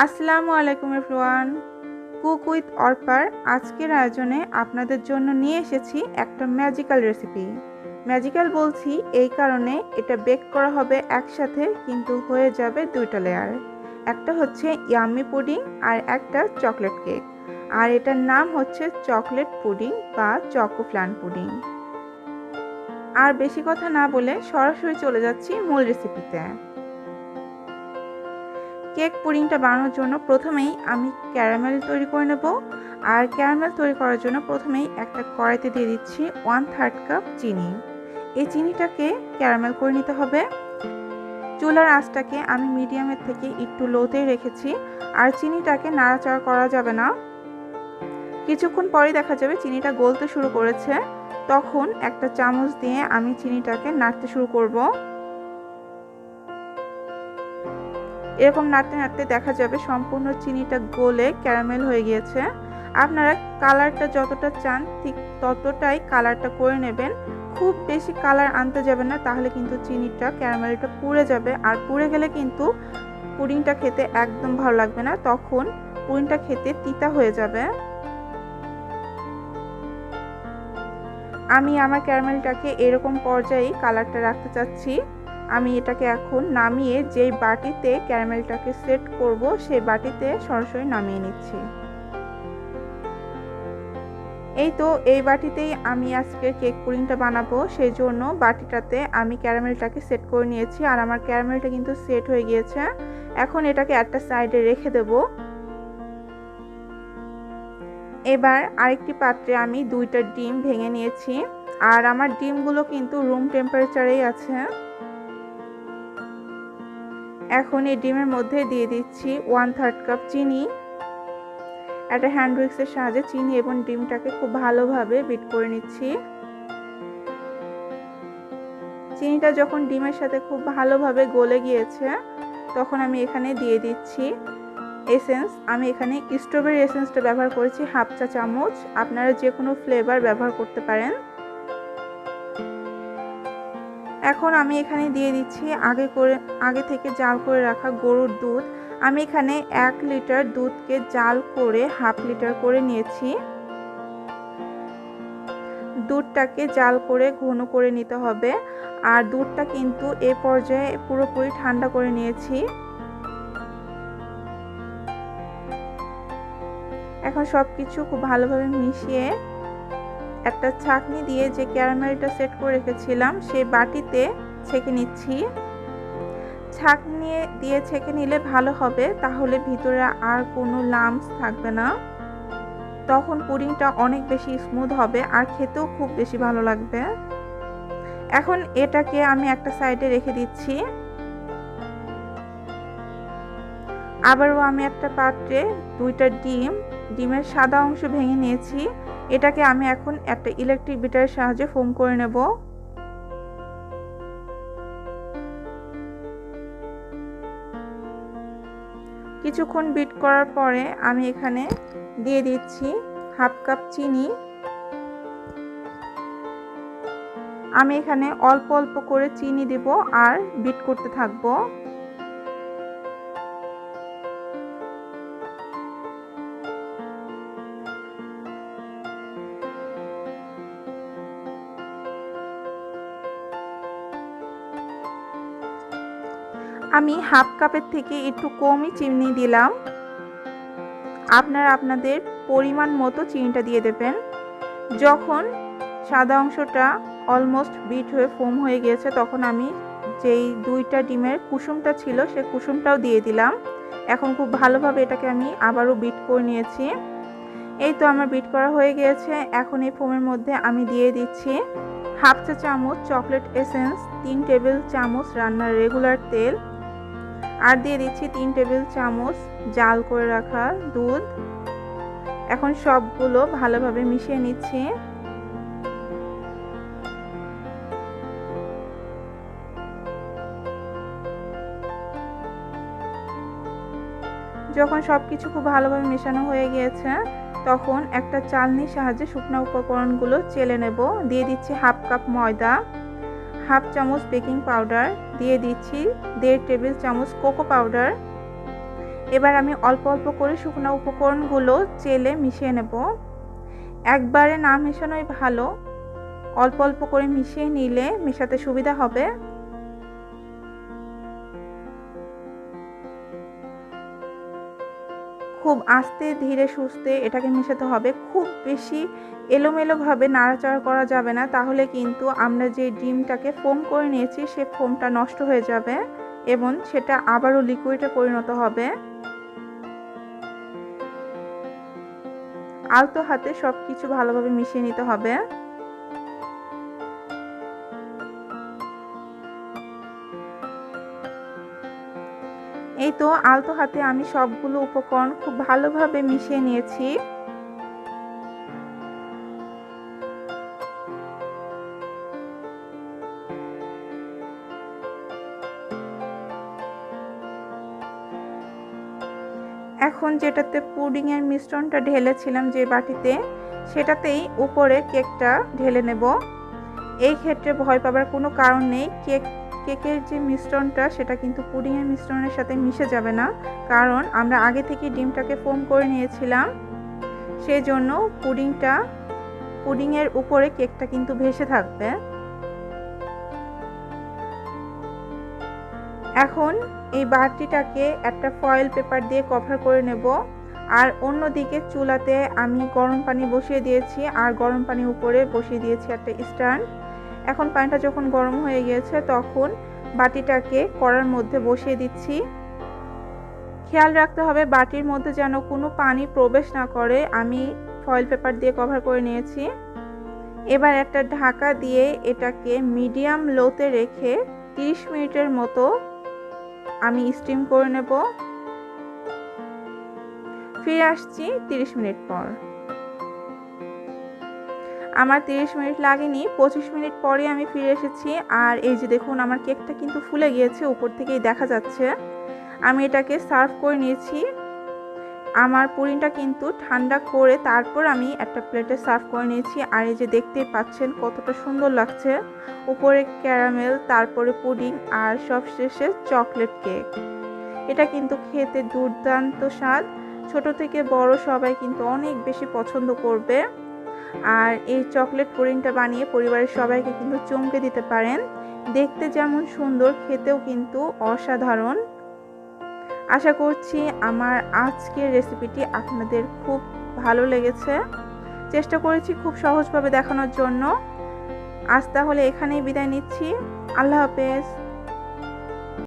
আসসালামু আলাইকুম everyone. Cook with অর্পার আজকের আয়োজনে আপনাদের জন্য নিয়ে এসেছি একটা ম্যাজিক্যাল রেসিপি। ম্যাজিক্যাল বলছি এই কারণে, এটা বেক করা হবে একসাথে, কিন্তু হয়ে যাবে দুইটা লেয়ার। একটা হচ্ছে ইয়াম্মি পুডিং আর একটা চকলেট কেক, আর এটার নাম হচ্ছে চকলেট পুডিং বা চকো ফ্ল্যান পুডিং। আর বেশি কথা না বলে সরাসরি চলে যাচ্ছি মূল রেসিপিতে। কেক পুডিংটা বানানোর জন্য প্রথমেই আমি ক্যারামেল তৈরি করে নেব। আর ক্যারামেল তৈরি করার জন্য প্রথমেই একটা কড়াইতে দিয়ে দিচ্ছি 1/3 কাপ চিনি। এই চিনিটাকে ক্যারামেল করে নিতে হবে। চুলার আঁচটাকে আমি মিডিয়ামের থেকে একটু লোতেই রেখেছি, আর চিনিটাকে নাড়াচাড়া করা যাবে না। কিছুক্ষণ পরেই দেখা যাবে চিনিটা গলতে শুরু করেছে, তখন একটা চামচ দিয়ে আমি চিনিটাকে নাড়তে শুরু করব। এরকম নাড়তে নাড়তে দেখা যাবে সম্পূর্ণ চিনিটা গলে ক্যারামেল হয়ে গিয়েছে। আপনারা কালারটা যতটা চান ঠিক ততটাই কালারটা করে নেবেন। খুব বেশি কালার আনতে যাবেন না, তাহলে কিন্তু চিনিটা ক্যারামেলটা পুড়ে যাবে, আর পুড়ে গেলে কিন্তু পুডিংটা খেতে একদম ভালো লাগবে না, তখন পুডিংটা খেতে তিতা হয়ে যাবে। আমি আমার ক্যারামেলটাকে এরকম পর্যায়ে কালারটা রাখতে চাচ্ছি। আমি এটাকে এখন নামিয়ে যেই বাটিতে ক্যারামেলটাকে সেট করব সেই বাটিতে সরাসরি নামিয়ে নিচ্ছি। এই তো এই বাটিতেই আমি আজকে কেক পুডিংটা বানাবো, সেই জন্য বাটিটাতে আমি ক্যারামেলটাকে সেট করে নিয়েছি। আর আমার ক্যারামেলটা কিন্তু সেট হয়ে গিয়েছে। এখন এটাকে একটা সাইডে রেখে দেব। এবার আরেকটি পাত্রে আমি 2টা ডিম ভেঙে নিয়েছি, আর আমার ডিমগুলো কিন্তু রুম টেম্পারেচারেই আছে। এখন এই ডিমের মধ্যে দিয়ে দিচ্ছি 1/3 কাপ চিনি। একটা হ্যান্ড উইক্সের সাহায্যে চিনি এবং ডিমটাকে খুব ভালোভাবে বিট করে নিচ্ছি। চিনিটা যখন ডিমের সাথে খুব ভালোভাবে গলে গিয়েছে, তখন আমি এখানে দিয়ে দিচ্ছি এসেন্স। আমি এখানে স্ট্রবেরি এসেন্সটা ব্যবহার করেছি 1/2 চা চামচ। আপনারা যে কোনো ফ্লেভার ব্যবহার করতে পারেন। এখন আমি এখানে দিয়ে দিচ্ছি আগে থেকে জাল করে রাখা গরুর দুধ। আমি এখানে 1 লিটার দুধকে জাল করে 1/2 লিটার করে নিয়েছি। দুধটাকে জাল করে ঘন করে নিতে হবে, আর দুধটা কিন্তু এ পর্যায়ে পুরোপুরি ঠান্ডা করে নিয়েছি। এখন সবকিছু খুব ভালোভাবে মিশিয়ে একটা ছাঁকনি দিয়ে যে ক্যারামেলটা সেট করে রেখেছিলাম সেই বাটিতে ছেঁকে নিচ্ছি। ছাঁকনি দিয়ে ছেঁকে নিলে ভালো হবে, তাহলে ভিতরে আর কোনো লাম্পস থাকবে না। তখন পুডিংটা অনেক বেশি স্মুথ হবে আর খেতেও খুব বেশি ভালো লাগবে। এখন এটাকে আমি একটা সাইডে রেখে দিচ্ছি। আবারও আমি একটা পাত্রে 2টা ডিমের সাদা অংশ ভেঙে নিয়েছি। এটাকে আমি এখন একটা ইলেকট্রিক বিটারের সাহায্যে ফোম করে নেব। কিছুক্ষণ বিট করার পরে আমি এখানে দিয়ে দিচ্ছি 1/2 কাপ চিনি। আমি এখানে অল্প অল্প করে চিনি দেব আর বিট করতে থাকবো। আমি 1/2 কাপের থেকে একটু কমই চিনি দিলাম। আপনারা আপনাদের পরিমাণ মতো চিনিটা দিয়ে দেবেন। যখন সাদা অংশটা অলমোস্ট বিট হয়ে ফোম হয়ে গিয়েছে, তখন আমি যেই 2টা ডিমের কুসুমটা ছিল সেই কুসুমটাও দিয়ে দিলাম। এখন খুব ভালোভাবে এটাকে আমি আবারও বিট করে নিয়েছি। এই তো আমার বিট করা হয়ে গিয়েছে। এখন এই ফোমের মধ্যে আমি দিয়ে দিচ্ছি 1/2 চা চামচ চকলেট এসেন্স, 3 টেবিল চামচ রান্নার রেগুলার তেল, আর দিয়ে দিচ্ছি 3 টেবিল চামচ জাল করে রাখা দুধ। এখন সবগুলো ভালোভাবে মিশিয়ে নিচ্ছি। যখন সবকিছু খুব ভালোভাবে মেশানো হয়ে গিয়েছে, তখন একটা চালনির সাহায্যে শুকনো উপকরণগুলো চেলে নেব। দিয়ে দিচ্ছি 1/2 কাপ ময়দা, 1/2 চামচ বেকিং পাউডার, দিয়ে দিচ্ছি 1.5 টেবিল চামচ কোকো পাউডার। এবার আমি অল্প অল্প করে শুকনো উপকরণগুলো চেলে মিশিয়ে নেব। একবারে না মেশানোই ভালো, অল্প অল্প করে মিশিয়ে নিলে মেশাতে সুবিধা হবে। খুব আস্তে ধীরে সুস্থে এটাকে মেশাতে হবে। খুব বেশি এলোমেলোভাবে নাড়াচাড়া করা যাবে না, তাহলে কিন্তু আমরা যে ডিমটাকে ফোম করে নিয়েছি সে ফোমটা নষ্ট হয়ে যাবে এবং সেটা আবারও লিকুইডে পরিণত হবে। আলতো হাতে সব কিছু ভালোভাবে মিশিয়ে নিতে হবে। এই তো আলতো হাতে আমি সবগুলো উপকরণ খুব ভালোভাবে মিশিয়ে নিয়েছি। এখন যেটাতে পুডিংয়ের মিশ্রণটা ঢেলেছিলাম যে বাটিতে, সেটাতেই উপরে কেকটা ঢেলে নেব। এই ক্ষেত্রে ভয় পাবার কোনো কারণ নেই। কেকের যে মিশ্রণটা সেটা কিন্তু পুডিংয়ের মিশ্রণের সাথে মিশে যাবে না, কারণ আমরা আগে থেকে ডিমটাকে ফোম করে নিয়েছিলাম। সেজন্য পুডিংয়ের উপরে কেকটা কিন্তু ভেসে থাকবে। এখন এই বাটিটাকে একটা ফয়েল পেপার দিয়ে কভার করে নেব। আর অন্যদিকে চুলাতে আমি গরম পানি বসিয়ে দিয়েছি, আর গরম পানির উপরে বসিয়ে দিয়েছি একটা স্ট্যান্ড। এখন পানিটা যখন গরম হয়ে গিয়েছে তখন বাটিটাকে কড়ার মধ্যে বসিয়ে দিচ্ছি। খেয়াল রাখতে হবে বাটির মধ্যে যেন কোনো পানি প্রবেশ না করে। আমি ফয়েল পেপার দিয়ে কভার করে নিয়েছি। এবার একটা ঢাকা দিয়ে এটাকে মিডিয়াম লোতে রেখে 30 মিনিটের মতো আমি স্টিম করে নেব। ফিরে আসছি 30 মিনিট পর। আমার 30 মিনিট লাগেনি, 25 মিনিট পরে আমি ফিরে এসেছি। আর এই যে দেখুন আমার কেকটা কিন্তু ফুলে গিয়েছে, উপর থেকেই দেখা যাচ্ছে। আমি এটাকে সার্ভ করে নিয়েছি। আমার পুডিংটা কিন্তু ঠান্ডা করে তারপর আমি একটা প্লেটে সার্ভ করে নিয়েছি। আর এই যে দেখতেই পাচ্ছেন কতটা সুন্দর লাগছে। উপরে ক্যারামেল, তারপরে পুডিং, আর সবশেষে চকলেট কেক। এটা কিন্তু খেতে দুর্দান্ত স্বাদ। ছোট থেকে বড় সবাই কিন্তু অনেক বেশি পছন্দ করবে। আর এই চকলেট পুডিংটা বানিয়ে পরিবারের সবাইকে কিন্তু চমকে দিতে পারেন। দেখতে যেমন সুন্দর, খেতেও কিন্তু অসাধারণ। আশা করছি আমার আজকের রেসিপিটি আপনাদের খুব ভালো লেগেছে। চেষ্টা করেছি খুব সহজভাবে দেখানোর জন্য। আজ তাহলে এখানেই বিদায় নিচ্ছি। আল্লাহ হাফেজ।